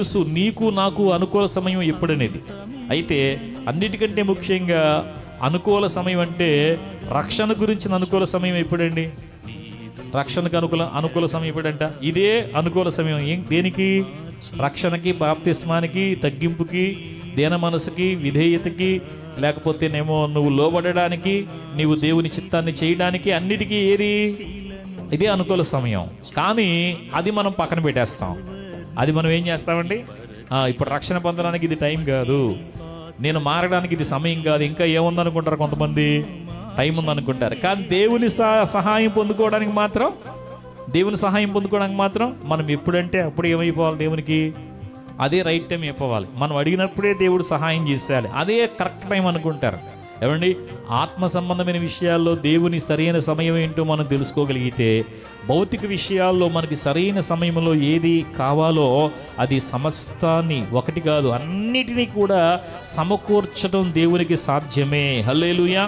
తెలుసు నీకు నాకు అనుకూల సమయం ఎప్పుడనేది. అయితే అన్నిటికంటే ముఖ్యంగా అనుకూల సమయం అంటే రక్షణ గురించిన అనుకూల సమయం ఎప్పుడండి? రక్షణకు అనుకూల సమయం ఎప్పుడంట? ఇదే అనుకూల సమయం. దేనికి? రక్షణకి, బాప్తిస్మానికి, తగ్గింపుకి, దీన మనసుకి, విధేయతకి, లేకపోతేనేమో నువ్వు లోబడడానికి, నీవు దేవుని చిత్తాన్ని చేయడానికి, అన్నిటికీ ఏది? ఇదే అనుకూల సమయం. కానీ అది మనం పక్కన పెట్టేస్తాం. అది మనం ఏం చేస్తామండి? ఇప్పుడు రక్షణ పొందడానికి ఇది టైం కాదు, నేను మారడానికి ఇది సమయం కాదు, ఇంకా ఏముందనుకుంటారు కొంతమంది, టైం ఉందనుకుంటారు. కానీ దేవుని సహాయం పొందుకోవడానికి మాత్రం మనం ఎప్పుడంటే అప్పుడు ఏమైపోవాలి? దేవునికి అదే రైట్ టైం అయిపోవాలి. మనం అడిగినప్పుడే దేవుడు సహాయం చేసేయాలి. అదే కరెక్ట్ టైం అనుకుంటారు. ఏమండి, ఆత్మ సంబంధమైన విషయాల్లో దేవుని సరైన సమయం ఏంటో మనం తెలుసుకోగలిగితే, భౌతిక విషయాల్లో మనకి సరైన సమయంలో ఏది కావాలో అది సమస్తాన్ని, ఒకటి కాదు అన్నిటినీ కూడా సమకూర్చడం దేవునికి సాధ్యమే. హల్లెలూయా.